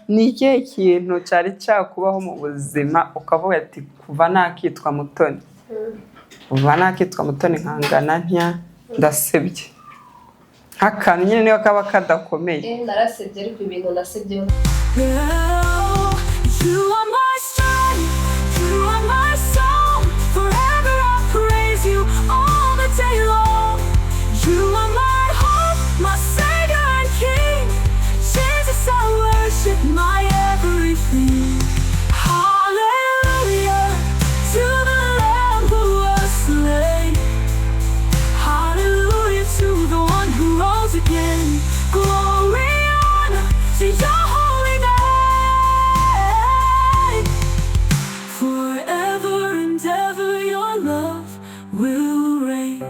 ni ikihe kintu cyari cyakubaho mu buzima ukavuga ati kuva nakitwa Mutoni nkangana ntya ndasebye nk'akantu nyine niyo kaba kadakomeye narasebye ariko ibintu nasebye You are my strength, you are my song. Forever I'll praise you all the day long. You are my hope, my Savior and King. Jesus, I worship my everything. Hallelujah to the Lamb who was slain. Hallelujah to the one who rose again. Glory, honor to your holy name. Forever and ever your love will reign.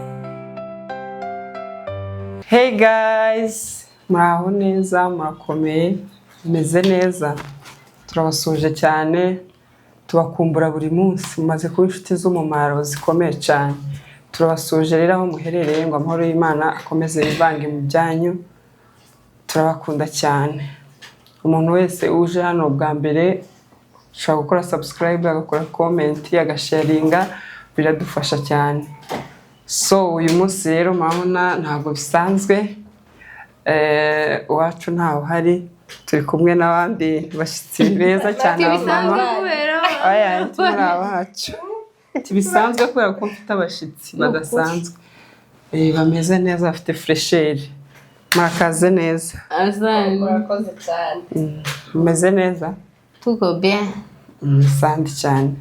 Hey guys, muraho neza, murakomeye, meze neza. Turabasuje cyane, tubakumbura buri munsi, mumaze kuba inshuti z'umumaro zikomeye cyane. Turabasuje rero aho muherereye ngo amahoro y'Imana akomeze yivange mu byanyu. Turabakunda cyane. Umuntu wese uje hano bwa mbere ushobora gukora subscribe, agakora comment, agasharinga, biradufasha cyane. So uyu munsi rero mabona ntabwo bisanzwe, uwacu ntaho hari, turi kumwe n'abandi bashyitsi beza cyane abamama. Aya turi abacu. Tibisanzwe kubera ko mfite abashyitsi badasanzwe. Bameze neza, bafite fresheur. Murakaze neza. murakoze cyane Mumeze neza? Tuko bien. Sandi cyane.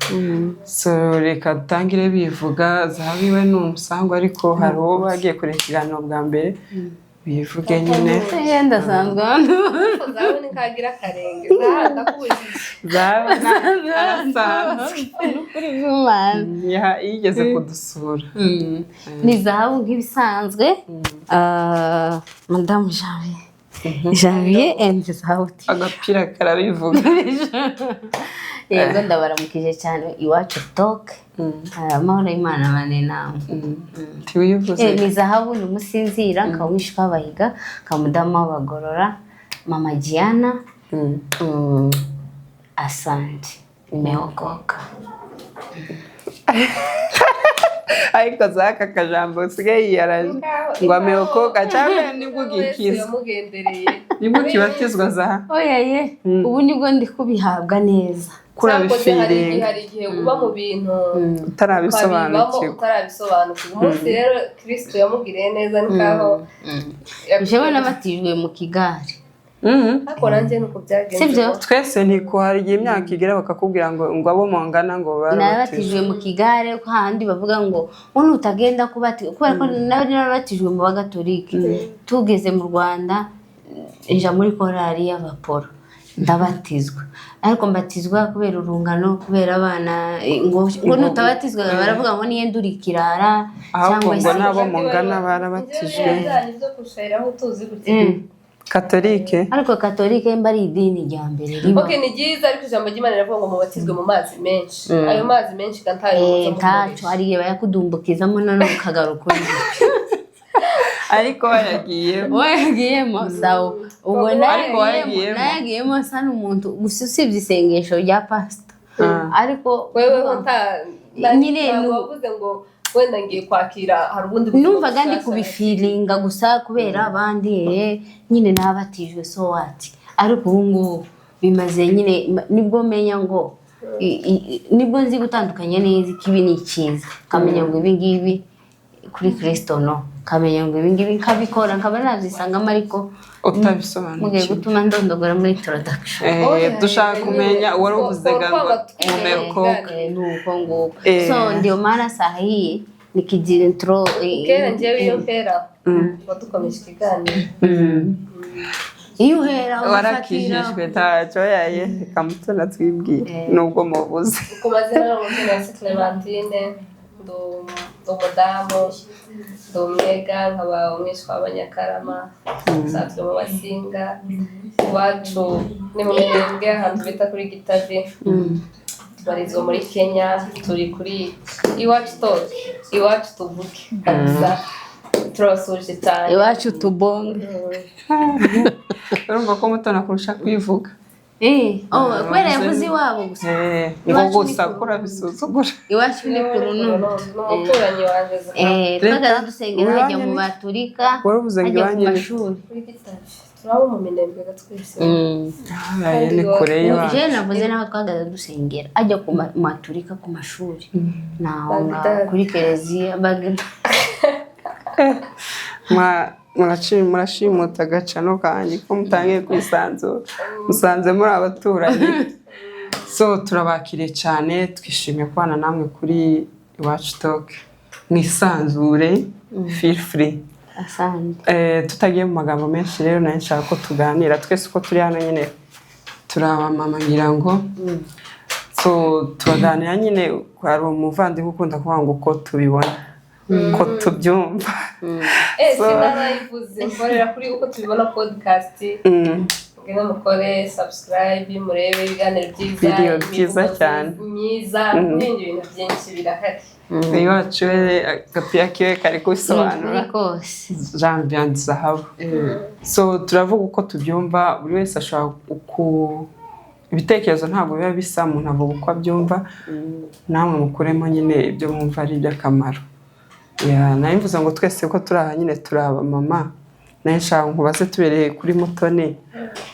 So reka dutangire bivuga. Zahabiwe ni umusangwa ariko hari uwo bagiye kureka ikiganiro bwa mbere. Bivuge nyine. Yenda sanzwe hano. zawe nikagira akarenge ndakubujije Zawe arasanzwe. Kuri bw'Imana. Yigeze kudusura. Ni zahabu nk'ibisanzwe. Madame Janvier and zahabu. Agapira karabivuga. Yego ndabaramukije cyane iwacu talk. Amahoro y'Imana bane nawe. Tiwivuze. Ni zahabu ni umusinzira kawishwa bahiga kamudama w'abagorora Mama Giana. Asante. Nimeokoka. Ariko zaka kajambo usigaye yaraje ngo ameokoka cyangwa nibwo gikizwa nibwo kibatizwa za Oya ye ubu nibwo ndi kubihabwa neza kurabifiringa hari igihe uba mu bintu utarabisobanukirwa umunsi rero Kristo yamugiriye neza nikaho jewe nabatijwe mu Kigali. Ako nanjye nuko byagenze Sibyo? twese ntiko hari igihe imyaka igera bakakubwira ngo abo mungana ngo nabatijwe mu Kigali ko handi bavuga ngo umuntu utagenda kubatizwa kubera ko nabatijwe mu Bagatolika. Tugeze mu Rwanda nja muri korali y'abaporo ndabatizwa ariko mbatizwa kubera urungano kubera abana ngo nutabatizwa baravuga ngo niye ndurikirara cyangwa ngo nabo mungana barabatijwe nibyo kushayiraho tuzi gutya Katolike. Ariko Katolike mbari idini rya mbere riba. Okay ni byiza ariko ijambo ry'Imana riravuga ngo mubatizwe mu mazi menshi. Ayo mazi menshi kantayo ntaco ariye bayakudumbukizamo none ukagaruka ariko wayagiyemo sawa ubwo nayagiyemo sana umuntu gusa usibye isengesho rya pastor. Ariko wewe nyine wavuze ngo wenda ngiye kwakira hari ubundi numvaga ndi kubifilinga gusa kubera abandi nyine nabatijwe so what. Ariko ubu ngubu bimaze nyine nibwo menya ngo nibwo nzi gutandukanya neza ikibi n'ikiza kamenya ngo ibi ngibi kuri Kristo no kamenya ngo ibi ngibi nkabikora nkaba nazisangamo ariko utabisobanukirwa mugiye gutuma ndondogora muri introduction. Dushaka kumenya wari uvuzaga ngo umeokoka nuko ngo so ndio maana sahihi nikigira intro kera ngiye iyo pera badukomeje ikiganiro iyo uhera warakijijwe ntacyo yaye kamutona twibwiye nubwo muvuze kumazina y'umuntu Clementine umudamu Domega nkaba umwishwa w'Abanyakarama satwe mu Basinga iwacu ni mu mirenge ahantu bita kuri Gitavi tubarizwa muri Kenya turi kuri iwacu tuvuge kabisa turabasuje cyane iwacu tubonge. urumva ko Mutoni akurusha kwivuga. Kubera yavuze iwabo gusa. Ngo gusa kura bisuzugura. Iwacu ni ku Runundo. n'umuturanyi wanjye Twagaza dusengera hajya mu baturika, Waravuze ngo hajya ku iwanyu ni- mashuri. kuri Gitavi turaba mu Minembwe twese Ni kure y'iwacu. Je navuze naho twagaza dusengera ajya ku maturika ku mashuri. Naho kuri Kereziya bagenda. Murashimuta agacano kanjye ko mutangiye kwisanzura, musanze muri abaturanyi. So turabakiriye cyane, twishimiye kubana namwe kuri Iwacu Talk. Mwisanzure, feel free. Asante. Tutagiye mu magambo menshi rero nayo nshaka ko tuganira twese uko turi hano nyine turabamama ngira ngo so turaganira nyine. Hari umuvandimwe ukunda kuvuga ngo uko tubibona ko tubyumva. sinarayivuze mkorera kuri uko tubibona podcast ngene mukore subscribe murebe ibiganiro byiza Video byiza cyane. myiza n'ibindi bintu byinshi birahari. Iwacu agapira kiwe kari kubisobanura Rikose. Jean Vianney Zahabu. So turavuga uko tubyumva, buri wese ashobora ibitekerezo ntabwo biba bisa, umuntu avuga uko abyumva, namwe mukuremo nyine ibyo mwumva ari iby'akamaro. Nayo mvuze ngo twese ko turi aha nyine turi abamama, nayo nshaka nkubaze tubereye kuri Mutoni,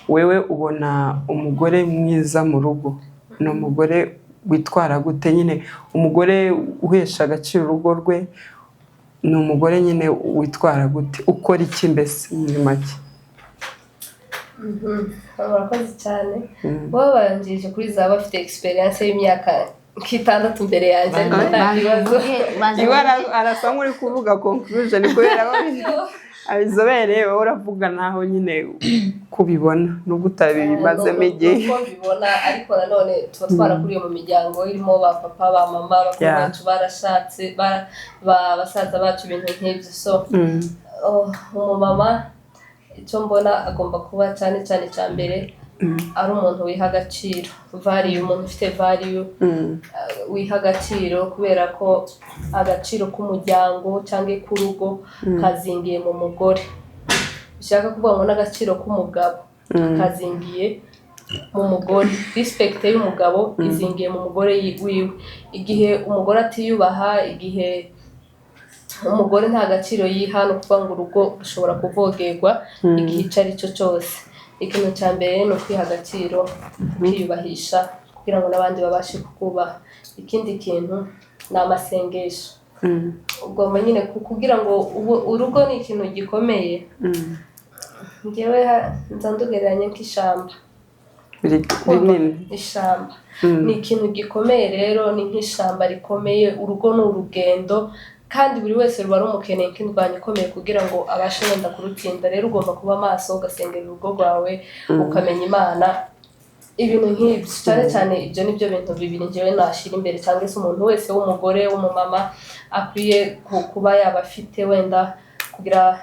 wewe ubona umugore mwiza mu rugo ni umugore witwara gute? Nyine umugore uhesha agaciro urugo rwe ni umugore nyine witwara gute, ukora iki mbese muri make? Murakoze cyane. Bo barangije kuri za bafite experience y'imyaka nk'itandatu mbere yanjye ariko nta kibazo. Iwe arasa nk'uri kuvuga conclusion kubera abizobereye, wowe uravuga naho nyine kubibona nubwo utabibazemo igihe. Uko mbibona ariko nanone tuba twarakuriye mu miryango irimo ba papa ba mama bakuru bacu barashatse basaza bacu ibintu nk'ibyo. So umumama icyo mbona agomba kuba cyane cya mbere ari umuntu wiha agaciro, value, umuntu ufite value, wiha agaciro, kubera ko agaciro k'umuryango cyangwa k'urugo kazingiye mu mugore. Bishaka kuvuga ngo n'agaciro k'umugabo kazingiye mu mugore. Respect y'umugabo izingiye mu mugore wiwe. Igihe umugore atiyubaha, igihe umugore nta gaciro yiha, no kuvuga ngo urugo rushobora kuvogerwa igihe icyo ari cyo cyose. Ikintu cya mbere ni ukwiha agaciro, kwiyubahisha kugira ngo n'abandi babashe kukubaha. Ikindi kintu ni amasengesho. Ugomba nyine kugira ngo urugo ni ikintu gikomeye. Ngewe nzandugereranye nk'ishamba rinini. Ishamba ni ikintu gikomeye rero, ni nk'ishamba rikomeye. Urugo ni urugendo kandi buri wese ruba rumukeneye nk'indwanyi ikomeye kugira ngo abashe wenda kurutsinda. Rero ugomba kuba maso, ugasengera urugo rwawe, ukamenya Imana, ibintu nk'ibyo. Cyane ibyo nibyo bintu bibiri ngewe nashyira imbere, cyangwa se umuntu wese w'umugore w'umumama akwiye kuba yaba afite, wenda kugira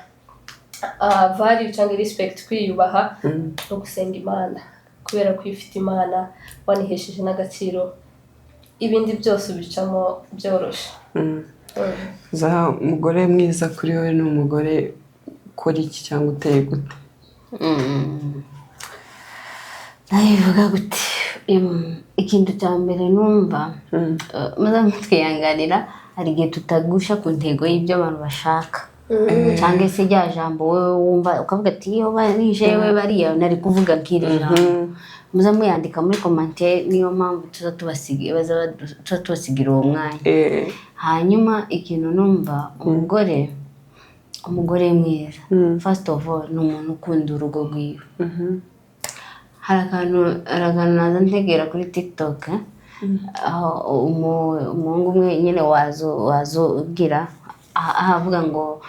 value cyangwa respect, kwiyubaha no gusenga Imana, kubera ko iyo ufite Imana wanihesheje n'agaciro, ibindi byose bicamo byoroshye. Za umugore mwiza kuri wowe ni umugore ukora iki cyangwa uteye gute? Nabivuga gute? Ikintu cya mbere numva maze twiyanganira, hari igihe tutagusha ku ntego y'ibyo abantu bashaka, cyangwa se rya jambo wowe wumva ukavuga ati iyo barije we bariya nari kuvuga nk'iri jambo. Muza muyandika muri commentaire, niyo mpamvu tuza tubasigira uwo mwanya. Hanyuma ikintu numva umugore mwiza, first of all ni umuntu ukunda urugo rwiwe. Hari akantu naza ntegera kuri TikTok, umuhungu umwe nyine wazubwira ahavuga ngo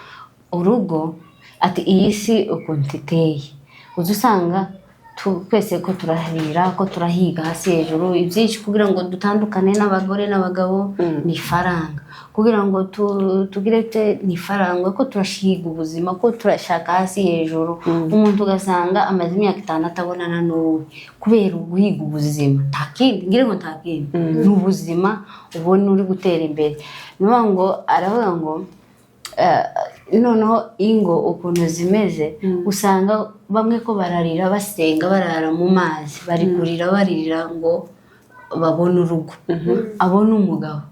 urugo ati iyi si ukuntu iteye, uza usanga twese ko turahirira, ko turahiga hasi hejuru, ibyinshi kugira ngo dutandukane n'abagore n'abagabo ni faranga, kugira ngo tugire ni faranga, ko turashiga ubuzima, ko turashaka hasi hejuru. Umuntu ugasanga amaze imyaka 5 atabonana n'uwe kubera uguhiga ubuzima, ntakindi ngire ngo ntakindi ni ubuzima ubona uri gutera imbere. Niyo ngo aravuga ngo noneho ingo ukuntu zimeze usanga bamwe ko bararira basenga barara mu mazi bari kurira barira ngo babone urugo abone umugabo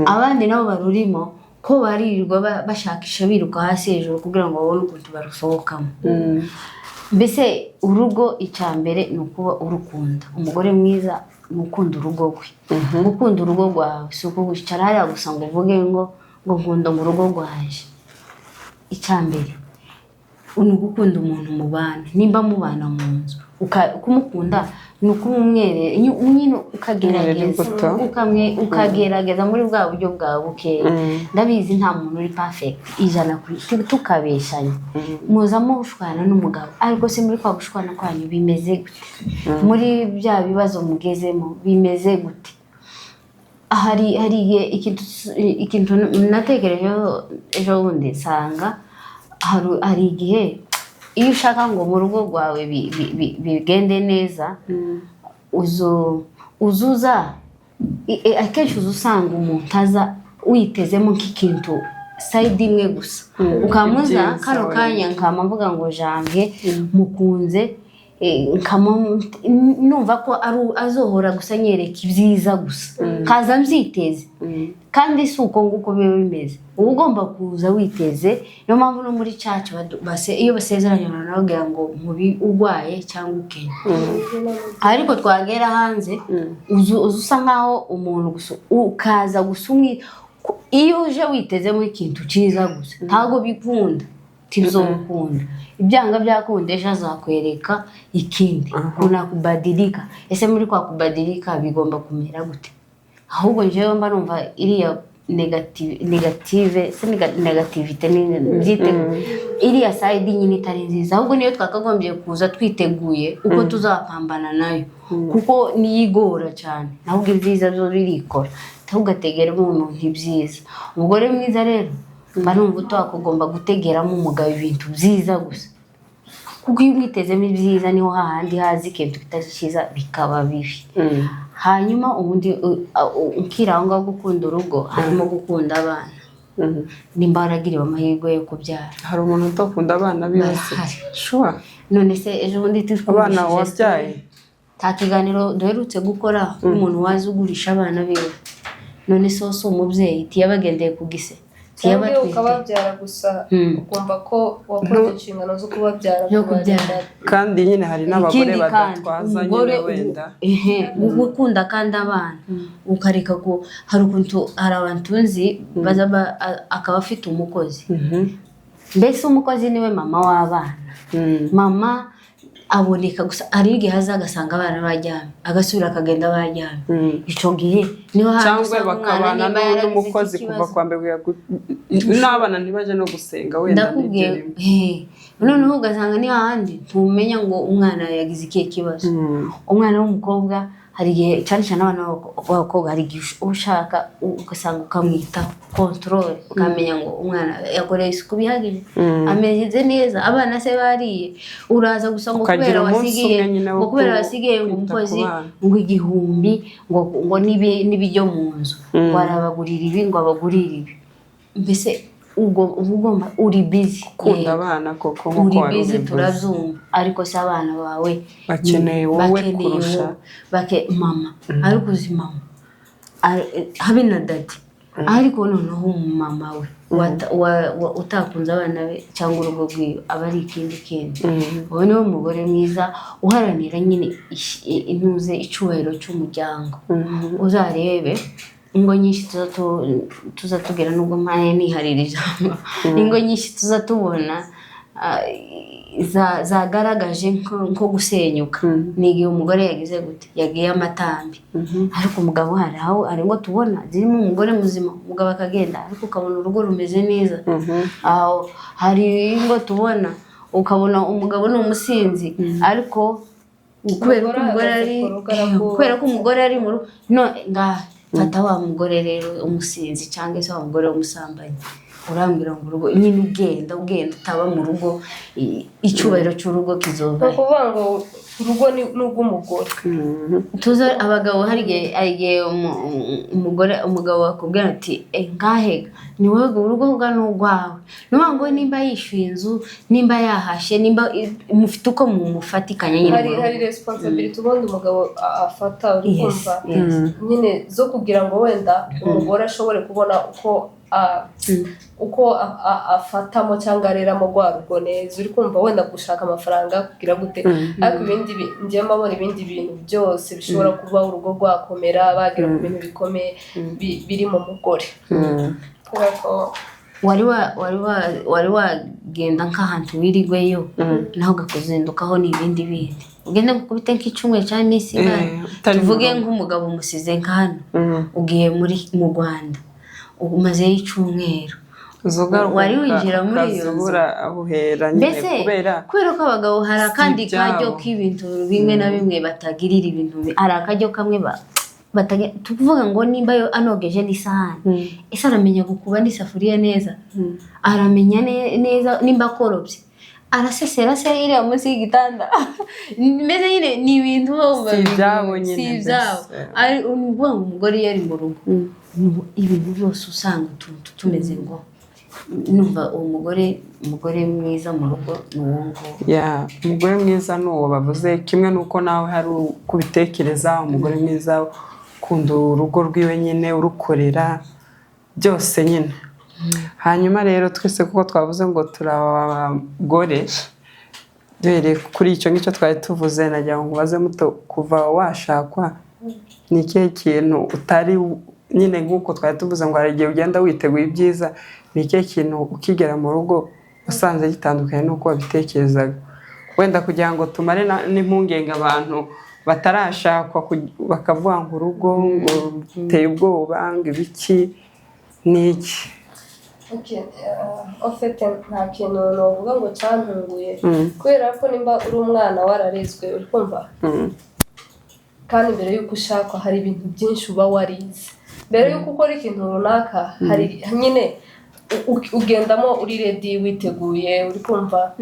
abandi nabo barurimo ko baririrwa bashakisha biruka hasi hejuru kugira ngo babone ukuntu barusohokamo mbese urugo icyambere ni ukuba urukunda umugore mwiza gukunda urugo rwe gukunda urugo rwawe si uko wicara hariya gusa ngo uvuge ngo nkunda mu rugo rwaje icyambere ni ugukunda umuntu mubana nimba mubana mu nzu kumukunda ni ukumumwere nyine ukagerageza muri bwa buryo bwawe bukeya ndabizi nta muntu uri perfect ijana tukabeshanya muzamo gushwana n'umugabo ariko se muri kwa gushwana kwanyu bimeze gute muri bya bibazo mugezemo bimeze gute hari ikintu natekereje ejo bundi nsanga hari igihe iyo ushaka ngo mu rugo rwawe bigende neza uzuza akenshi uzusanga umuntu aza witezemo nk'ikintu sayidi imwe gusa ukamuza kano kanya nkamvuga ngo janvier mukunze numva ko azohora gusa nyereka ibyiza gusa kaza mbyiteze kandi si uko nguko biba bimeze uba ugomba kuza witeze niyo mpamvu no muri cacu iyo basezeranye barababwira ngo mubi urwaye cyangwa ukenya ariko twagera hanze usa nkaho umuntu gusa ukaza gusa iyo uje witezemo ikintu cyiza gusa ntabwo bikunda tizokunda ibyanga byakunda ejo azakwereka ikindi kuna kubadilika ese muri kwa kubadilika bigomba kumera gute ahubwo njyewe mba numva iriya negativite nbyite iriya side nyine itari nziza ahubwo niyo twakagombye kuza twiteguye uko tuzapambana nayo kuko niyigora cyane ahubwo ibyiza byo birikora tugategera umuntu ibyiza umugore mwiza rero mba numva utakugomba gutegeramo umugabo ibintu byiza gusa kuko iyo umwitezemo ibyiza niho hahandi hazi ikintu kitacyiza bikaba bibi hanyuma ubundi ukira aho ngaho gukunda urugo harimo gukunda abana nimba waragiriwe amahirwe yo kubyara hari umuntu utakunda abana bose shuwa none se ejo bundi abana wabyaye nta kiganiro duherutse gukora umuntu wazi ugurisha abana biwe none se umubyeyi tiyabagendeye ku gise cyangwa ukababyara gusa ukumva ko wakoze inshingano zo kubabyara kandi nyine hari n'abagore badatwaza nyine wenda gukunda kandi abana ukareka ko hari ukuntu hari abantu nzi baza akaba afite umukozi mbese umukozi niwe mama w'abana mama aboneka gusa ari igihe haza agasanga abana bajyanye agasubira akagenda bajyanye icyo gihe niho cyangwa bakabana n'umukozi kuva kwa mbere n'abana ntibaje no gusenga wenda ndakubwiye noneho ugasanga ni hahandi ntumenya ngo umwana yagize ikihe kibazo umwana w'umukobwa hari igihe cyane cyane abana b'abakobwa hari igihe ushaka ugasanga ukamwitaho control ukamenya ngo umwana yakoreye isuku bihagije ameze neza abana se bariye uraza gusa ngo kubera wasigiye ngo umukozi ngo igihumbi ngo n'ibijyo mu nzu warabagurira ibi ngo abagurire ibi mbese ugomba uri busy kunda abana koko uri busy turabyumva ariko se abana bawe bakeneye wowe kurusha mama ariko uzi mama habe na dadi ariko noneho umumama we utakunze abana be cyangwa urugo rwiwe aba ari ikindi kintu wowe niwe mugore mwiza uharanira nyine intuze icyubahiro cy'umuryango uzarebe ingo nyinshi tuzatubwira nubwo mpaye niharira ijambo ingo nyinshi tuzatubona zagaragaje nko gusenyuka ni igihe umugore yagize gute yagiye amatambi ariko umugabo hari ngo tubona zirimo umugore muzima umugabo akagenda ariko ukabona urugo rumeze neza aho hari ingo tubona ukabona umugabo ni umusinzi ariko kubera ko umugore ari mu rugo fata wa mugore rero umusinzi cyangwa se wa mugore w'umusambanyi urambwira ngo urugo nyine ugenda utaba mu rugo icyubahiro cy'urugo kizoba ni ukuvuga ngo urugo ni urw'umugore. tuza abagabo hari igihe umugabo wakubwira ati ngahega ni wowe urugo rwa n'urwawe nuvuga ngo nimba yishyuye inzu nimba yahashe nimba mufite uko mumufatikanya nyine hari responsibility ubundi umugabo afata uri kumva nyine zo kugira ngo wenda umugore ashobore kubona uko afatamo cyangwa areramo rwa rugo neza uri kumva wenda gushaka amafaranga kugira gute ariko ibindi njye mbabona ibindi bintu byose bishobora kuba urugo rwakomera bagira ku bintu bikomeye biri mu mugore. wari wagenda nk'ahantu wirigweyo naho ugakuzindukaho n'ibindi bindi ugenda gukubita nk'icumwe cya misi tuvuge nk'umugabo umusize nk'hano ugiye mu Rwanda umazeyo icyumweru wari winjira muri iyo nzu mbese kubera ko abagabo hari akandi kajyo k'ibintu bimwe na bimwe batagirira ibintu hari akajyo kamwe tukuvuga ngo nimba yo anogeje n'isahani ese aramenya gukuba n'isafuriya neza aramenya neza nimba akorobye arasesera se iriya munsi y'igitanda mbese nyine ni ibintu si ibyabo ari uvuga ngo umugore iyo ari mu rugo ibintu byose usanga utuntu tumeze ngo numva uwo umugore mwiza mu rugo ni uwo nguwo umugore mwiza ni uwo bavuze kimwe n'uko nawe hari kubitekereza umugore mwiza ukunda urugo rwiwe nyine urukorera byose nyine. Hanyuma rero twese kuko twavuze ngo turabagore duhereye kuri icyo ngicyo twari tuvuze nagira ngo mubaze muto kuva washakwa ni ikihe kintu utari nyine nk'uko twari tuvuze ngo hari igihe ugenda witeguye ibyiza ni ikihe kintu ukigera mu rugo usanze gitandukanye n'uko wabitekerezaga wenda kugira ngo tumare n'impungenge abantu batarashakwa bakavuga ngo urugo ngo ruteye ubwoba ngo ibiki n'iki. ofete nta kintu navuga ngo cyantunguye kubera ko nimba uri umwana wararezwe uri kumva kandi mbere y'uko ushakwa hari ibintu byinshi uba warize mbere y'uko ukora ikintu runaka hari nyine ugendamo uri ready witeguye uri kumva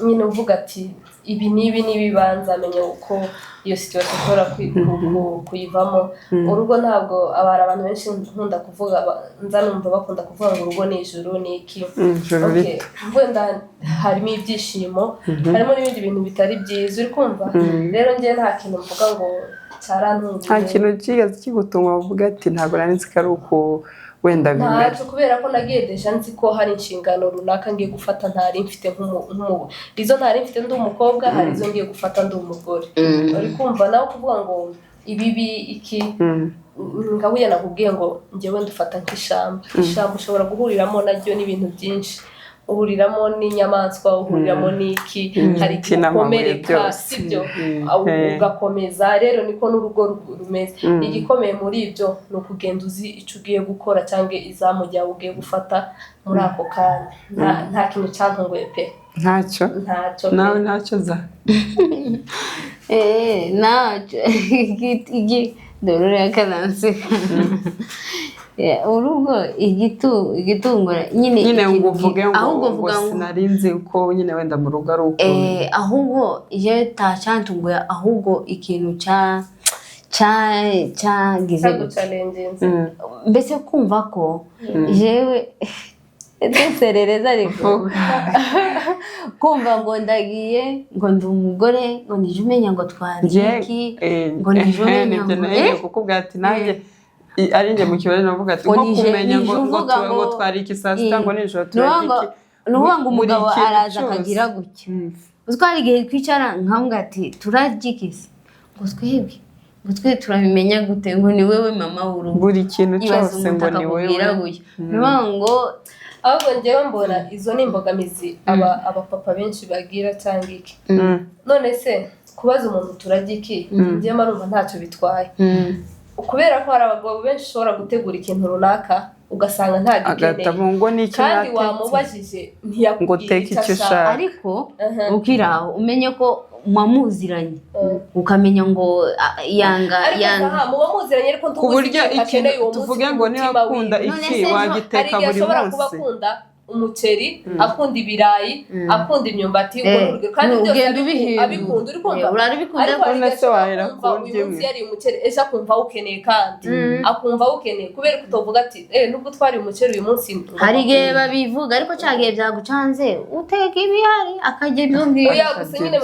nyine uvuga ati ibi n'ibibanza amenye uko iyo situation ishobora kuyivamo. Urugo ntabwo abantu benshi nkunda kuvuga nzanumva bakunda kuvuga ngo urugo ni ijuru ni iki wenda harimo ibyishimo harimo n'ibindi bintu bitari byiza uri kumva rero njye nta kintu mvuga ngo cyarantunguye nta kintu kigaze kigutuma uvuga ati ntabwo nari nzi ko ari uko wenda bimera kubera ko nagiye deja nzi ko hari inshingano runaka ngiye gufata ntari mfite izo ntari mfite ndi umukobwa hari izo ngiye gufata ndi umugore uri kumva nawe kuvuga ngo ibibi iki ngabuye nakubwiye ngo njyewe ndufata nk'ishyamba ushobora guhuriramo naryo n'ibintu byinshi uhuriramo n'inyamaswa uhuriramo n'iki hari gukomereka sibyo ugakomeza rero niko n'urugo rumeze igikomeye muri ibyo ni ukugenda uzi icyo ugiye gukora cyangwa izamu ryawe ugiye gufata muri ako kanya nta kintu cyantunguye pe ntacyo nawe ntacyo za ntacyo dorore yakananseka urugo igitungura nyine ngo uvuge ngo sinarinzi uko nyine wenda mu rugo ari uko ahubwo iyo tacyantunguye ahubwo ikintu cyagize mbese kumva ko jewe duserereza ariko kumva ngo ndagiye ngo ndi umugore ngo nije umenya ngo twariki ngo nije umenya ngo kuko bwati nanjye ari nje mu kibazo navuga ati nko kumenya ngo twariki saa sita ngo nijoro turagiki nuvuga ngo umugabo araza akagira gutya uzwara igihe twicara nkavuga ati turagikise ngo twebwe turabimenya gute ngo ni wewe mama w'urugo buri kintu cyose ngo ni wewe nuvuga ngo ahubwo njyewe mbona izo ni imbogamizi abapapa benshi bagira cyangwa iki none se kubaza umuntu turagiki njye marumva ntacyo bitwaye kubera ko hari abagabo benshi ushobora gutegura ikintu runaka ugasanga nta gikeneye kandi wamubajije ntiyakubwira icyo ashaka ariko ukiraho umenye ko mwamuziranye ukamenya ngo yanga muba muziranye ariko ku buryo ikintu tuvuge ngo niba akunda iki wagiteka buri munsi umuceri akunda ibirayi akunda imyumbati kandi byose abikunda uri kumva urabikunda ariko nase wahera uyu munsi yari umuceri ejo akumva awukeneye kandi akumva awukeneye kubera kutovuga ati nubwo twari umuceri uyu munsi hari igihe babivuga ariko cyagiye byagucanze uteka ibihari akajya ibyo ngibyo oya gusa nyine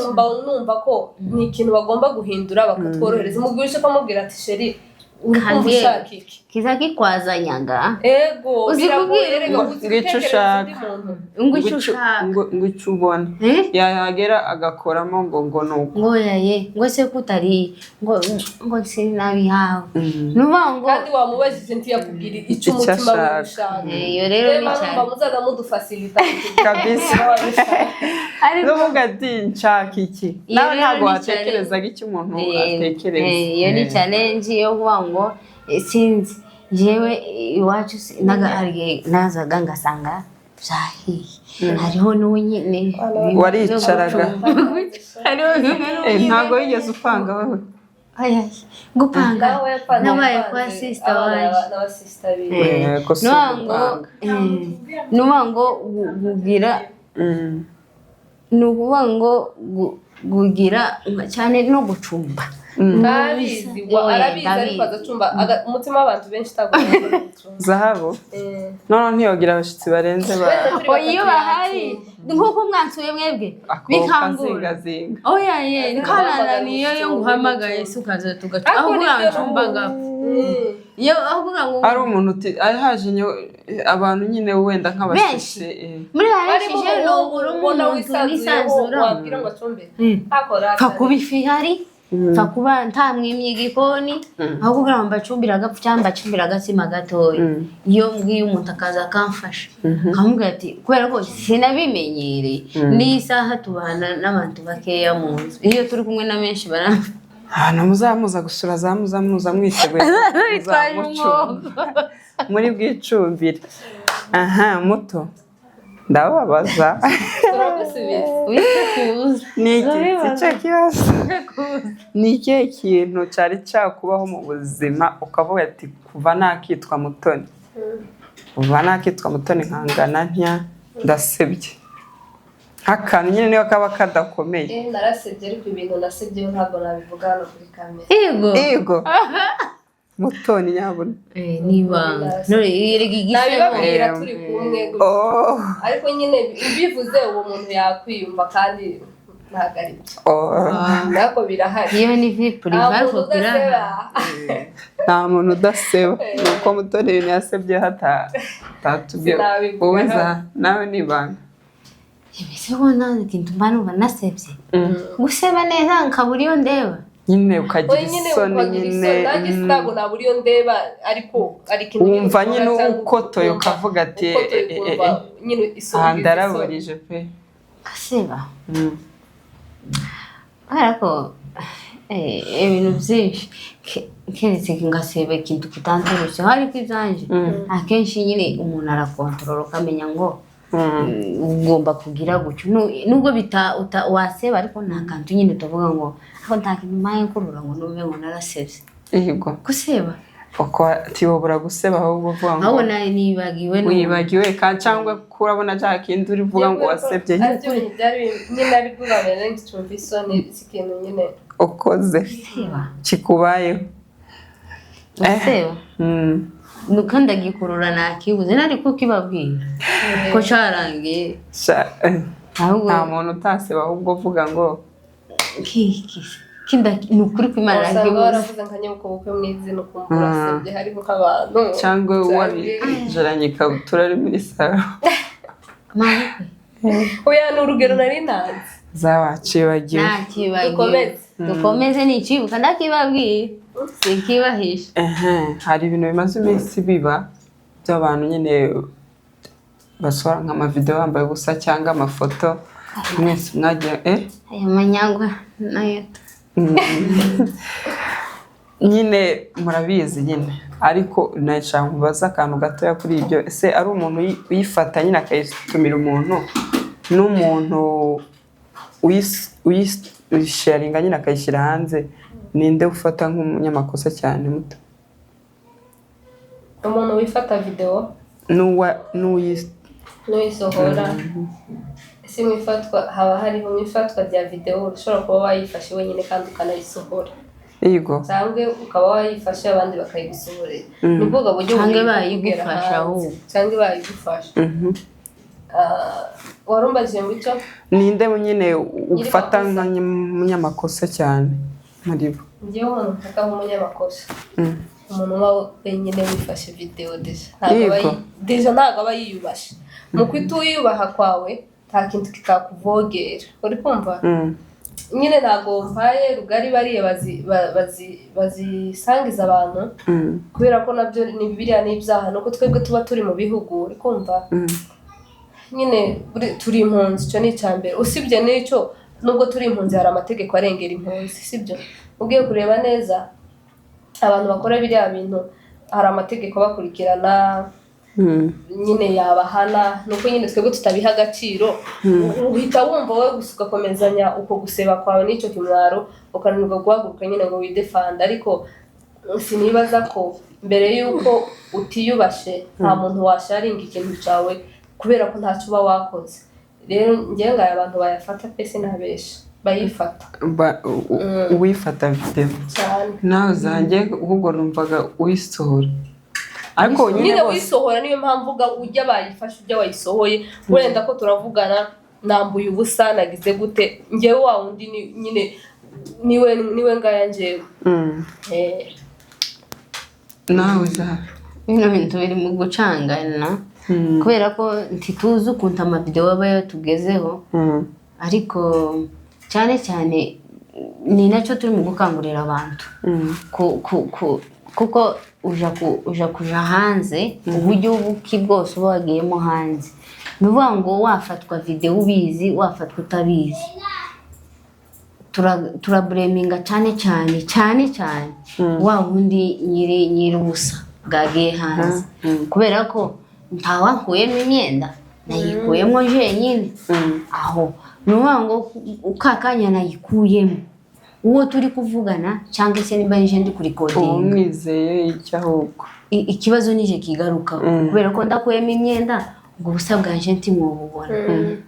numva ko ni ikintu bagomba guhindura bakatworohereza umubwirisha akamubwira ati sheri urukumva ushaka iki kiza kikwazanyaga ego uzikubwire ngicyo ushaka ngicyo ubona yahagera agakoramo ngo nuko ngo yaye ngo se kutari ngo sinabihawe nubango kandi wamubajije ntiyakubwira icyo umutima we ushaka iyo rero cyane muzaza mudufasilita kabisa nuvuga ati nshaka iki nawe ntabwo watekerezaga icyo umuntu atekereza iyo ni challenge yo kuvuga ngo sinzi jewe iwacu nazaga ngasanga byahiye hariho n'uwo nyine waricaraga ntabwo wigeze upanga wowe gupanga nabaye kwa sister waje nubango gugira gugira cyane no gucumba arabizi ariko agacumba umutima w'abantu benshi utagomba zahabu none ntiyogira abashyitsi barenze iyo bahari nk'uko mwansuye mwebwe bikangura oya nikanana niyo yo nguhamagaye se ukaza tugaca aho uracumbaga iyo avuga ngo ari umuntu haje abantu nyine wenda nk'abashyitsi muri harishije n'ubura umuntu nisanzura wabwira ngo acumbe kakubifi hari fakuba ntamwimye igikoni aho kugira ngo mbacumbira agapfu cyangwa mbacumbira agatsima gatoya iyo mbwiye umuntu akaza akamfasha nkamubwira ati kubera ko sinabimenyereye n'isaha tubana n'abantu bakeya mu nzu iyo turi kumwe na benshi ahantu muzamuza gusura muza mwiteguye muri bwicumbire aha muto ndababaza ni ikihe kintu cyari cyakubaho mu buzima ukavuga ati kuva nakitwa mutoni nkangana ntya ndasebye nk'akantu nyine niyo kaba kadakomeye narasebye ariko ibintu nasebyeho ntabwo nabivuga hano kuri kamera yego mutoni nyabona nibanga nabibabwira turi kumwe ariko nyine bivuze uwo muntu yakwiyumva kandi ntabwo ari byo nako birahari iyo ni vipuri bakubwira nta muntu udaseba nuko mutoni ibintu yasebye hatatubwiye wowe nawe nibanga mbese ubona ikintu mba numva nasebye guseba neza nkabura iyo ndeba nyine ukagira isoni nyine nanjye sitago nabura iyo ndeba ariko wumva nyine ukotoye ukavuga ati aha ndaraburije pe gaseba ariko ibintu byinshi keretse ngaseba ikintu kitantoroshe ariko ibyanje akenshi nyine umuntu arakontorora ukamenya ngo ugomba kugira gutyo nubwo waseba ariko nta kantu nyine tuvuga ngo aho nta kintu mpaye nkurura ngo numve ngo narasebye yego guseba uko tibobura guseba ahubwo uvuga ngo aho nari nibagiwe kandi cyangwa kurabona cya kindi uri vuga ngo wasebye nyine ari kuganira n'icumbi isoni ikintu nyine ukoze kikubayeho guseba nuko ndagikurura nakibuze nari kukibabwira ko cyarangiye nta muntu utaseba ahubwo uvuga ngo ni ukuri kw'Imana nakibuze waravuze nka nyoko bukwe mw'izina ukumva urasebye hariho nk'abantu cyangwa wabijaranye ikabutura ari muri saro oya ni urugero nari nazi zawacibagiwe dukomeze nicibuka ndakibabwira sikibahisha hari ibintu bimaze iminsi biba by'abantu nyine basohora nk'amavideo bambaye ubusa cyangwa amafoto mwese mwagira aya manyagwa nayo nyine murabizi nyine ariko nashaka kubaza akantu gatoya kuri ibyo ese ari umuntu uyifata nyine akayitumira umuntu n'umuntu sharinga nyine akayishyira hanze, ninde ufata nk'umunyamakosa cyane muto? umuntu wifata video n'uyisohora. ese mwifatwa haba hariho mwifatwa rya video ushobora kuba wayifashe wenyine kandi ukanayisohora, yego, cyangwa ukaba wayifashe abandi bakayigusohorera. Ni bwo buryo cyangwa bayigufasha ahubwo, cyangwa bayigufasha. Warumbaje ngo icyo ninde nyine ufata nk'umunyamakosa cyane muri bo? njyewe umuntu mfata nk'umunyamakosa, umuntu wenyine wifashe video deja ntabwo aba yiyubashe. Mu kwituyubaha kwawe nta kintu kikakuvogera, uri kumva? Nyine ntabwo mpaye rugari bariye bazisangiza abantu, kubera ko nabyo ni Bibiliya n'ibyaha, nuko twebwe tuba turi mu bihugu, uri kumva? Nyine turi impunzi, icyo ni icyambere. Usibye n'icyo, nubwo turi impunzi hari amategeko arengera impunzi, sibyo? Ugiye kureba neza abantu bakora biriya bintu hari amategeko bakurikirana, nyine yabahana, nuko nyine twebwe tutabiha agaciro. Uhita wumva wowe gusa ugakomezanya uko guseba kwawe n'icyo kimwaro, ukananirwa guhaguruka nyine ngo widefanda. Ariko sinibaza ko mbere y'uko utiyubashe nta muntu washaringa ikintu cyawe kubera ko ntacyo uba wakoze. Rero njye ngaye abantu bayafata pese nabesha bayifata uwifata video cyane. nawe zanjye ahubwo numvaga uyisohora, ariko nyine wisohora niyo mpamvu ujya bayifashe ujya wayisohoye, wenda ko turavugana nambuye ubusa nagize gute, njyewe wa wundi nyine niwe ngaya njyewe. nawe za bino bintu biri mu gucangana, kubera ko ntituzi ukuntu amavideo aba yatugezeho, ariko cyane cyane ni nacyo turi mu gukangurira abantu kuko uja kuja hanze, uburyo buki bwose uba wagiyemo hanze. Ni ukuvuga ngo wafatwa video ubizi, wafatwa utabizi, turabureminga cyane wa wundi nyiri ubusa bwagiye hanze, kubera ko ntawakuyemo imyenda, nayikuyemo jenyine aho. Ni ukuvuga ngo ukakanya nayikuyemo, uwo turi kuvugana cyangwa se niba nje ndi kuri kodinga umwizeye icyo ahubwo ikibazo nije kigaruka, kubera ko ndakuyemo imyenda ngo ubusa bwanje ntimububona.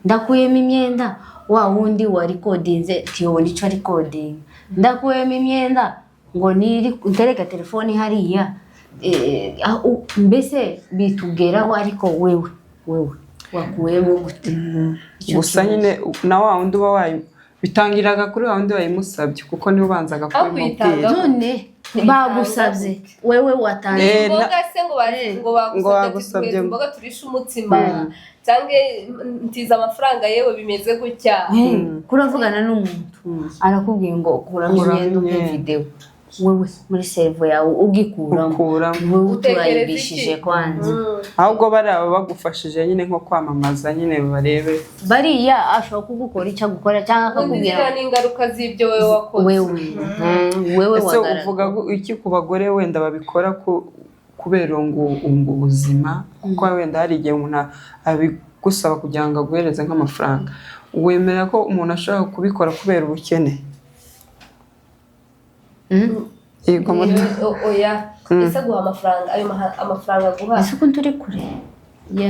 Ndakuyemo imyenda wa wundi wa recordinze tiyobona icyo recording. Ndakuyemo imyenda ngo ntereka telefone hariya, mbese bitugeraho. Ariko wewe wakuyemo gute? gusa nyine na wa wundi uba bitangiraga kuri wa wundi wayimusabye, kuko niwe ubanzaga kubimubwira. None bagusabye wewe watanze imboga se ngo bagusabye imboga turisha umutsima, cyangwa ntiza amafaranga yewe bimeze gutya. Kuravugana n'umuntu arakubwiye ngo kuramo imyenda video, wewe muri servo yawe ugikuramo, wewe uturayibishije kwanza. ahubwo baraba bagufashije nyine nko kwamamaza nyine barebe bariya ashobora kugukora icyo gukora, cyangwa akakubwira n'ingaruka z'ibyo wewe wakoze. wewe ese uvuga iki ku bagore wenda babikora kubera ngo ubuzima, kuko wenda hari igihe umuntu abigusaba kugira ngo aguhereze nk'amafaranga, wemera ko umuntu ashobora kubikora kubera ubukene? Oya, ese guha amafaranga, ayo amafaranga guha ese ko turi kure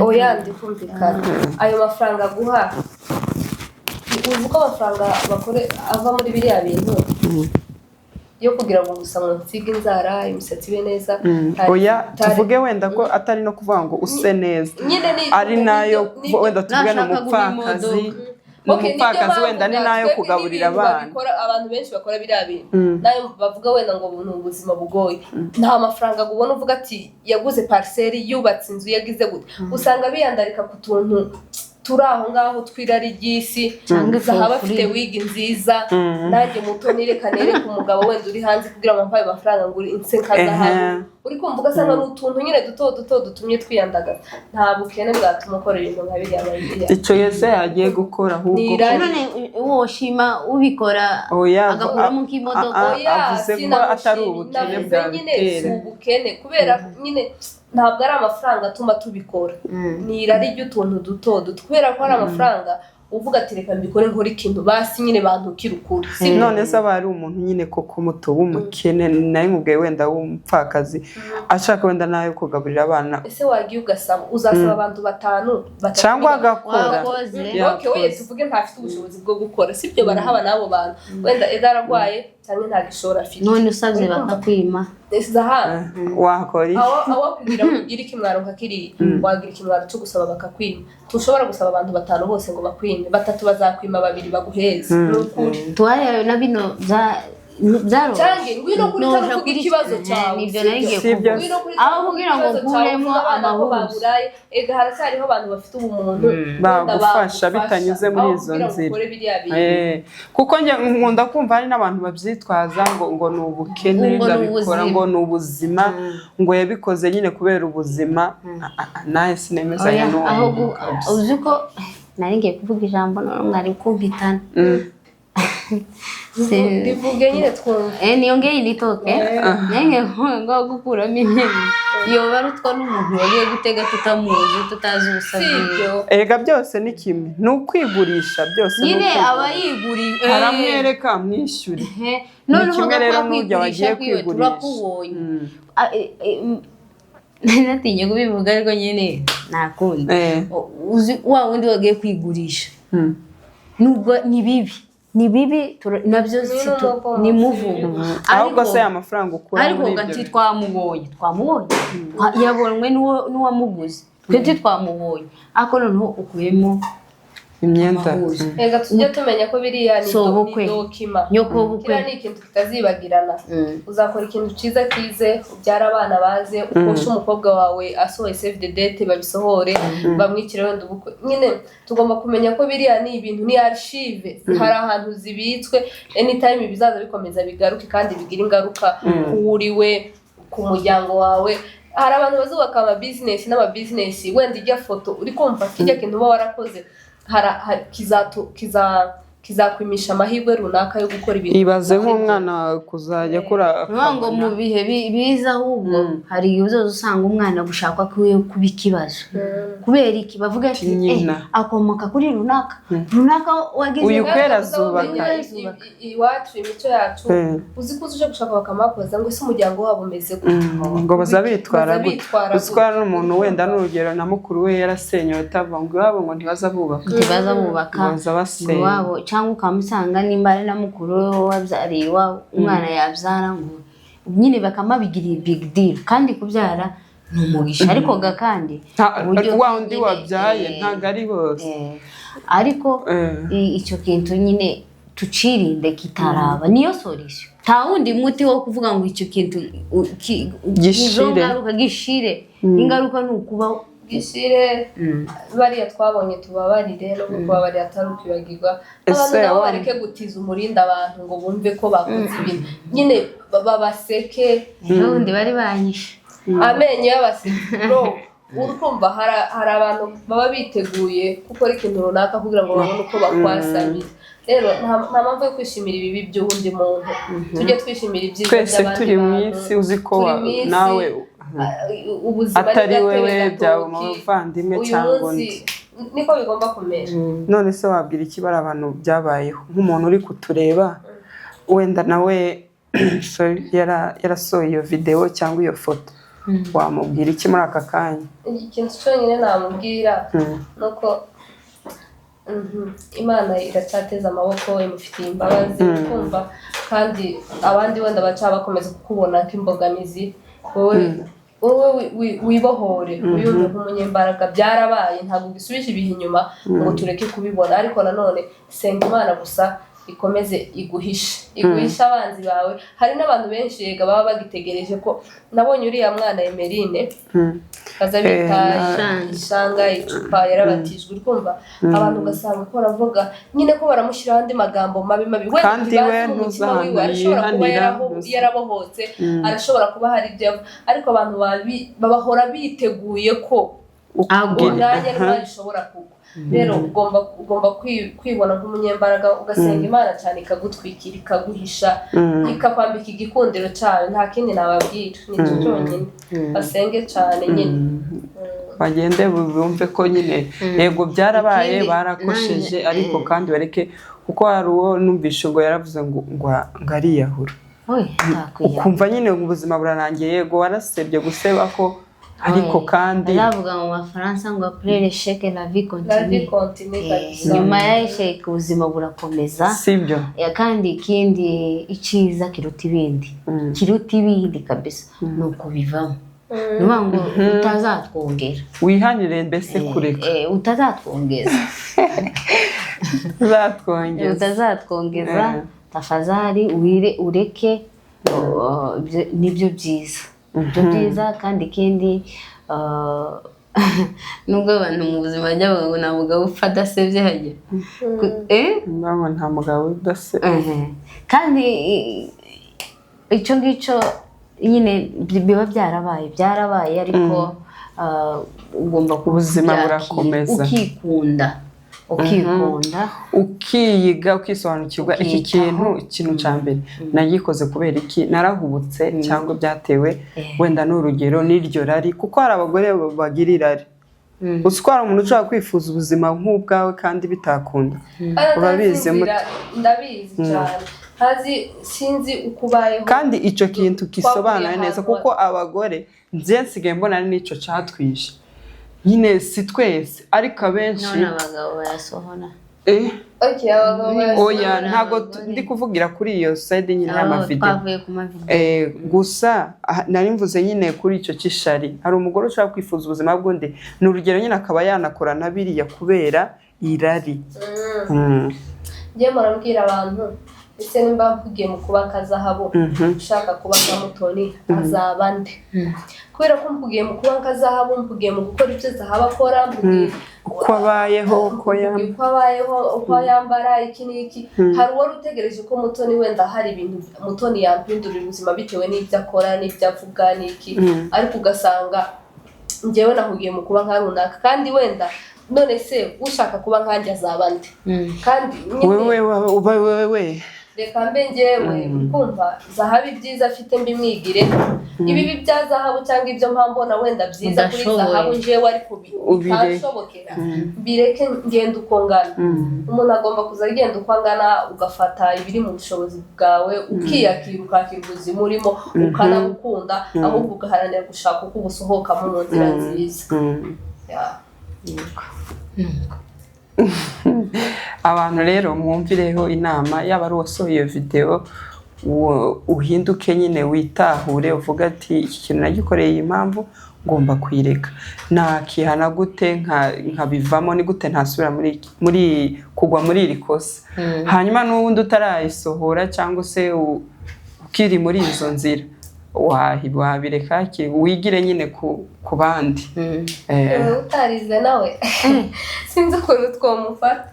oya ndikumvikana. Ayo mafaranga guha uzi ko amafaranga bakore ava muri biriya bintu yo kugira ngo gusa nsige inzara imisatsi ibe neza. Oya tuvuge wenda ko atari no kuvuga ngo use neza, ari nayo wenda tuvuge n'umupfakazi. Umupfakazi wenda ni nayo kugaburira abana. Abantu benshi bakora biriya bintu nayo bavuga wenda ngo ni ubuzima bugoye, nta mafaranga gubona uvuga ati yaguze parcelle yubatse inzu yagize gute. Usanga biyandarika ku tuntu turi aho ngaho twirari ry'isi, cyangwa bafite wigi nziza. Nanjye muto nereka umugabo wenda uri hanze kugira ngo mpaye amafaranga ngo insenka zahabu, uri kumva ugasanga n'utuntu nyine duto dutumye twiyandagaza. Nta bukene bwatuma ukora ibintu nka biriya bayigira. Icyo yese yagiye gukora ahubwo none woshima ubikora agakuramo k'imodoka. avuze ko atari ubukene bwabitera. Ubukene kubera nyine ntabwo ari amafaranga atuma tubikora, ni irari ry'utuntu duto kubera ko ari amafaranga uvuga ati reka mbikore nkora ikintu basi nyine bantukira ukuri none se aba ari umuntu nyine koko muto w'umukene nawe mubwiye wenda w'umupfakazi ashaka wenda nawe kugaburira abana ese wagiye ugasaba uzasaba abantu 5 cyangwa agakora okay tuvuge ntafite ubushobozi bwo gukora sibyo barahaba nabo bantu wenda edaragwaye cyangwa nta gishora afite none usabye bakakwima ese aha wakora aho kugira ngo ugire ikimwaro nkakiri wagira ikimwaro cyo gusaba bakakwima tushobora gusaba abantu 5 bose ngo bakwime 3 bazakwima 2 baguheze n'ukuri tuwaye na bino byaro cyangwa ngwino kuri tano kugira ikibazo cyawe nibyo naringiye kuvuga aho kugira ngo nkuremo amahuzo ega haracyariho abantu bafite ubumuntu bagufasha bitanyuze muri izo nzira kuko nge nkunda kumva hari n'abantu babyitwaza ngo ni ubukene ndabikora ngo ni ubuzima ngo yabikoze nyine kubera ubuzima naye sinemezanya n'uwo aho uzi ko naringiye kuvuga ijambo none mwari kumpitana bivuge nyine twumva niyo ngiye nitoke nenge ngo gukuramo imyenda iyo barutwa n'umuntu wagiye gutega tutamuzi tutazi ubusabye ega byose ni kimwe ni ukwigurisha byose nyine aba yiguriye aramwereka mwishyure none kimwe rero n'ujya wagiye kwigurisha turakubonye natinye kubivuga ariko nyine nakunda uzi wa wundi wagiye kwigurisha nubwo ni bibi nabyo ni muvumo ahubwo se amafaranga ukura ariko gati twamubonye yabonwe n'uwamuguze twe twamubonye ako noneho ukuyemo imyenda ega tujye tumenya ko biriya ni dokima nyoko bukwe ni ikintu kitazibagirana uzakora ikintu cyiza kize ubyara abana baze ukosha umukobwa wawe asohoye save the date babisohore bamwikire wenda ubukwe nyine tugomba kumenya ko biriya ni ibintu ni archive hari ahantu zibitswe anytime bizaza bikomeza bigaruke kandi bigira ingaruka kuwuriwe ku muryango wawe hari abantu bazubaka ama business n'ama business wenda ijya foto uri kumva kijya kintu uba warakoze kizakwimisha amahirwe runaka yo gukora ibintu ibaze nk'umwana kuzajya akora ngo mu bihe biza ahubwo hari igihe uzoza usanga umwana gushaka kuba ikibazo kubera iki bavuga ati akomoka kuri runaka wagize uyu kwera zubaka iwacu imico yacu uzi ko uje gushaka bakamakoza ngo ese umuryango wabo umeze ngo bazabitwara gutwara n'umuntu wenda n'urugero na mukuru we yarasenyewe tava ngo iwabo ngo ntibaza bubaka wabo cyangwa ukamusanga nimba ari na mukuru wabyariye umwana yabyara ngo nyine bakamabigiriye big deal kandi kubyara ni umugisha ariko kandi wa undi wabyaye ntabwo ari bose ariko icyo kintu nyine tucirinde kitaraba niyo solution nta wundi muti wo kuvuga ngo icyo kintu gishire ingaruka ni ukuba gishire bariya twabonye tubabarire no kubabarira atari ukibagirwa abantu nabo bareke gutiza umurinda abantu ngo bumve ko bakoze ibintu nyine babaseke n'ubundi bari banyishe amenyo y'abaseke bro urukumva hari abantu baba biteguye gukora ikintu runaka kugira ngo babone uko bakwasamira rero nta mpamvu yo kwishimira ibibi by'undi muntu tujye twishimira ibyiza twese turi mu isi uzi ko nawe atari wewe byawe umuvandimwe cyangwa undi niko bigomba kumera none se wabwira iki bari abantu byabayeho nk'umuntu uri kutureba wenda nawe yarasohoye iyo video cyangwa iyo foto wamubwira iki muri aka kanya ikintu cyonyine namubwira nuko Imana iracyateza amaboko imufitiye imbabazi kumva kandi abandi wenda baca bakomeza kukubona nk'imbogamizi wowe wibohore uyumve nk'umunyembaraga byarabaye ntabwo gisubije ibihe inyuma ngo tureke kubibona ariko nanone senga Imana gusa ikomeze iguhisha abanzi bawe hari n'abantu benshi yega baba bagitegereje ko nabonye uriya mwana Emeline kaza bita ishanga icupa yarabatijwe urumva abantu gasanga ko baravuga nyine ko baramushyira andi magambo mabi kandi we ntuzahana arashobora kuba yarabohotse arashobora kuba hari ibyo ariko abantu babahora biteguye ko umwanya ntibashobora kugwa rero ugomba kwibona nk'umunyembaraga ugasenga Imana cyane ikagutwikira ikaguhisha ikakwambika igikundiro cyawe nta kindi nababwira ni cyo cyonyine basenge cyane nyine bagende bumve ko nyine yego byarabaye barakosheje ariko kandi bareke kuko hari uwo numvishe ngo yaravuze ngo ariyahura ukumva nyine ubuzima burarangiye yego warasebye guseba ko ariko kandi aravuga mu Faransa ngo après l'échec la vie continue nyuma ya échec ubuzima burakomeza sibyo kandi ikindi iciza kiruta ibindi kabisa nuko bivamo nuba ngo utazatwongera wihanire mbese kureka utazatwongeza utazatwongeza tafadhali ureke nibyo byiza kandi ikindi nubwo abantu mu buzima bajya bavuga ngo nta mugabo upfa adasebye hajya nta mugabo udasebye kandi icyo ngicyo nyine biba byarabaye ariko ugomba ubuzima burakomeza ukikunda ukiyiga ukisobanukirwa iki kintu cya mbere nagikoze kubera iki narahubutse cyangwa byatewe wenda n'urugero n'iryo rari kuko hari abagore bagira irari uswara umuntu ushaka kwifuza ubuzima nk'ubwawe kandi bitakunda urabizi ndabizi cyane sinzi ukubayeho kandi icyo kintu kisobanuye neza kuko abagore nsigaye mbona n'icyo cyatwishe nyine si twese ariko abenshi none abagabo bayasohora oya ntabwo ndi kuvugira kuri iyo side nyine y'amavideo gusa nari mvuze nyine kuri icyo cy'ishari hari umugore ushaka kwifuza ubuzima bw'undi ni urugero nyine akaba yanakora na biriya kubera irari njye murabwira abantu ese nimba mvugiye mu kuba kazahabu ushaka kuba ka Mutoni azaba nde kubera ko mvugiye mu kuba kazahabu mvugiye mu gukora ibyo zahabu akora mvugiye uko abayeho uko yambara iki n'iki hari uwari utegereje ko Mutoni wenda hari ibintu Mutoni yampindurira ubuzima bitewe n'ibyo akora n'ibyo avuga n'iki ariko ugasanga njyewe nahugiye mu kuba nka runaka kandi wenda none se ushaka kuba nkanjye azaba nde kandi wewe reka mbe njyewe kumva zahabu ibyiza afite mbimwigire ibibi bya zahabu cyangwa ibyo mpambona wenda byiza kuri zahabu njyewe ariko bitashobokera mbireke ngenda uko ngana umuntu agomba kuza agenda uko angana ugafata ibiri mu bushobozi bwawe ukiyakira ukakira ubuzima urimo ukanabukunda ahubwo ugaharanira gushaka uko ubusohokamo mu nzira nziza abantu rero mwumvireho inama yaba ari uwasohoye iyo video uhinduke nyine witahure uvuga ati iki kintu nagikoreye iyi mpamvu ngomba kwireka nakihana gute nkabivamo ni gute ntasubira muri kugwa muri iri kosa hanyuma n'ubundi utarayisohora cyangwa se ukiri muri izo nzira wabireka wigire nyine ku bandi utarize nawe sinzi ukuntu twamufata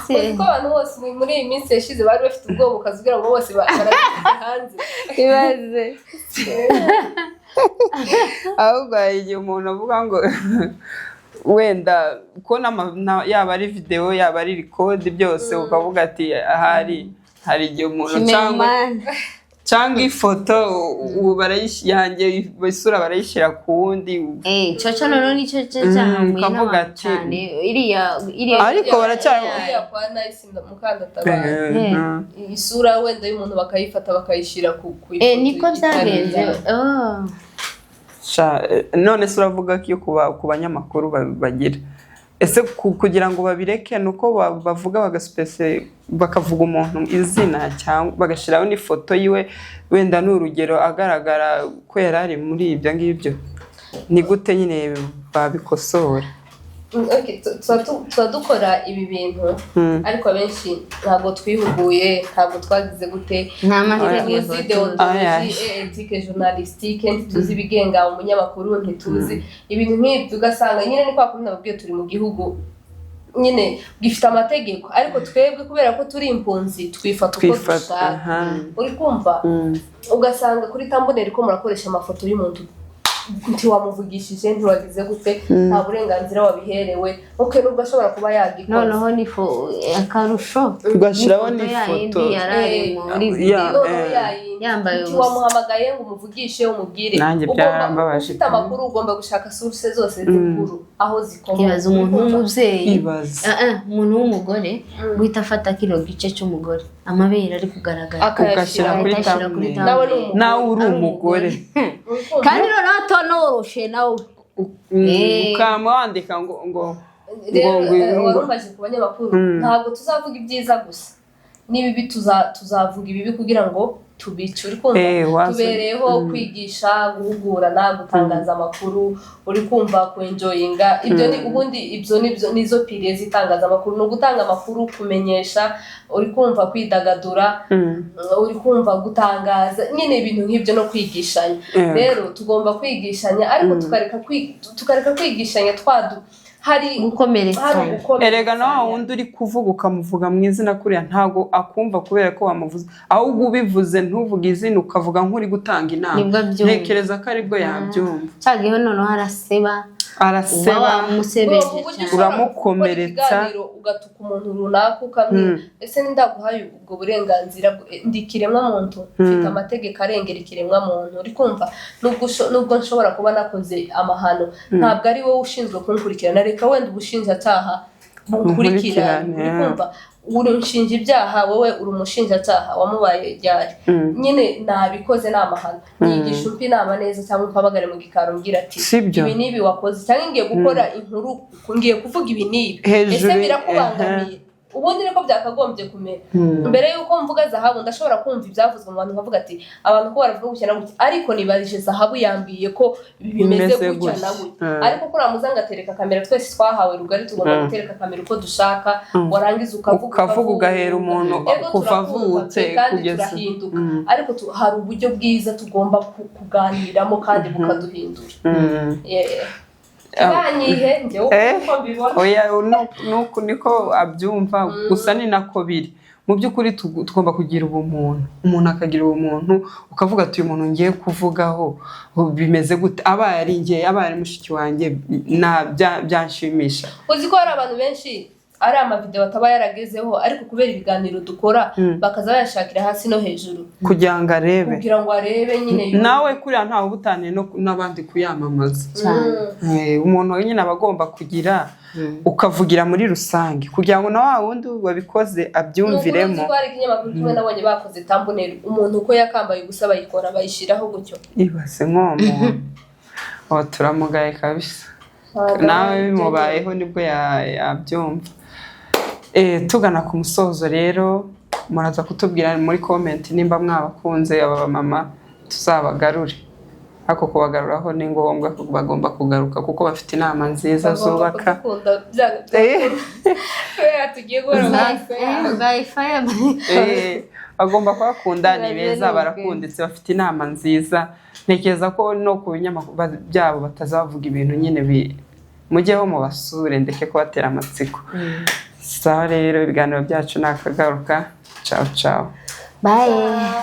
kuko abantu bose muri iyi minsi yashize bari bafite ubwoba ukazugira ngo bose barabishyize hanze ibaze ahubwo hari igihe umuntu avuga ngo wenda ko yaba ari video yaba ari record byose ukavuga ati hari igihe umuntu cyangwa ifoto yanjye isura barayishyira ku wundi cyo noneho nicyo cyahamuye cyane iriya ariko baracyari kwa Nice Mukandatabara isura wenda y'umuntu bakayifata bakayishyira ku ifoto niko byagenze none se uravuga ko iyo ku banyamakuru bagira ese kugira ngo babireke nuko bavuga bakavuga umuntu izina cyangwa bagashyiraho n'ifoto yiwe wenda n'urugero agaragara ko yari ari muri ibyo ngibyo ni gute nyine babikosora tuba dukora ibi bintu ariko abenshi ntabwo twihuguye ntabwo twagize gute nta mategeko etike journalistique ntituzi ibigenga umunyamakuru ntituzi ibintu nk'ibyo ugasanga nyine ni kwa kundi nababwiye turi mu gihugu nyine gifite amategeko ariko twebwe kubera ko turi impunzi twifata uko dushaka uri kumva ugasanga kuri tamboneri ko murakoresha amafoto y'umuntu ntiwamuvugishije ntiwagize gute nta burenganzira wabiherewe oke nubwo ashobora kuba yagikoze noneho akarusho ugashyiraho n'ifoto yayindi yambaye ubusa wamuhamagaye ngo umuvugishe umubwire Nanjye byarambabaje. ufite amakuru ugomba gushaka source zose z'inkuru aho zikomoka ibaza umuntu w'umubyeyi Ibaze. umuntu w'umugore guhita afata kino gice cy'umugore amabere ari kugaragara Ugashyira kuri akayashyira kuri thumbnail. thumbnail. Nawe uri umugore. kandi noneho atonoroshe nawe Ukaba wandika ngo rero warumvaje ku banyamakuru ntabwo tuzavuga ibyiza gusa n'ibibi tuzavuga ibibi kugira ngo tubice uri kumva tubereyeho kwigisha guhugurana gutangaza amakuru uri kumva kuenjoyinga ibyo ni ubundi ibyo nizo piliers zitangaza amakuru no gutanga amakuru kumenyesha uri kumva kwidagadura uri kumva gutangaza nyine ibintu nk'ibyo no kwigishanya rero tugomba kwigishanya ariko tukareka kwigishanya hari gukomeretsa erega nawe wundi uri kuvuga ukamuvuga mu izina kuriya ntago akumva kubera ko wamuvuze ahubwo ubivuze ntuvuge izina ukavuga nk'uri gutanga inama ntekereza ko aribwo yabyumva cyagiyeho noneho araseba uramukomeretsa ugatuka umuntu runaka ukamwira ese nindaguhaye ubwo burenganzira ndi ikiremwamuntu mfite amategeko arengera ikiremwamuntu uri kumva nubwo nshobora kuba nakoze amahano ntabwo ari wowe ushinzwe kunkurikirana reka wenda ubushinjacyaha bukurikirane uri kumva urunshinja ibyaha wowe uri umushinjacyaha wamubaye ryari nyine nabikoze n'amahano nigisha umpi inama neza cyangwa ukabagare mu gikaro mbwira ati ibi nibi wakoze cyangwa ngiye gukora inkuru ngiye kuvuga ibi nibi ese birakubangamiye ubundi niko byakagombye kumera mbere yuko mvuga zahabu ndashobora kumva ibyavuzwe mu bantu nkavuga ati abantu ko baravuga gutya na gutya ariko nibarije zahabu yambiye ko bimeze gutya na gutya ariko kuri amuzanga atereka kamera twese twahawe rugari tugomba gutereka kamera uko dushaka warangiza ukavuga ugahera umuntu kuva avutse kugeza turahinduka ariko hari uburyo bwiza tugomba kuganiramo kandi bukaduhindura banyihe njye uko mbibona oya nuko niko abyumva gusa ni nako biri mu by'ukuri tugomba kugira ubumuntu umuntu akagira ubumuntu ukavuga ati uyu muntu ngiye kuvugaho bimeze gute abaye ari njye abaye ari mushiki wanjye byanshimisha uzi ko hari abantu benshi ari amavideo ataba yaragezeho ariko kubera ibiganiro dukora bakaza bayashakira hasi no hejuru kugira ngo arebe nyine nawe kuriya ntawe ubutaniye n'abandi kuyamamaza umuntu nyine aba agomba kugira ukavugira muri rusange kugira ngo na wa wundi wabikoze abyumviremo nuko hari ikinyamakuru kimwe nabonye bakoze thumbnail umuntu uko yakambaye gusa bayikora bayishiraho gutyo ibase nk'umuntu turamugaye kabisa nawe bimubayeho nibwo yabyumva tugana ku musozo rero muraza kutubwira muri comment nimba mwabakunze aba mama tuzabagarure ariko kubagaruraho ni ngombwa ko bagomba kugaruka kuko bafite inama nziza zubaka bagomba kubakunda ni beza barakunditse bafite inama nziza ntekereza ko no ku binyamakuru byabo batazavuga ibintu nyine mujyeho mubasure ndeke kubatera amatsiko sawa rero ibiganiro byacu nakagaruka ciao ciao bye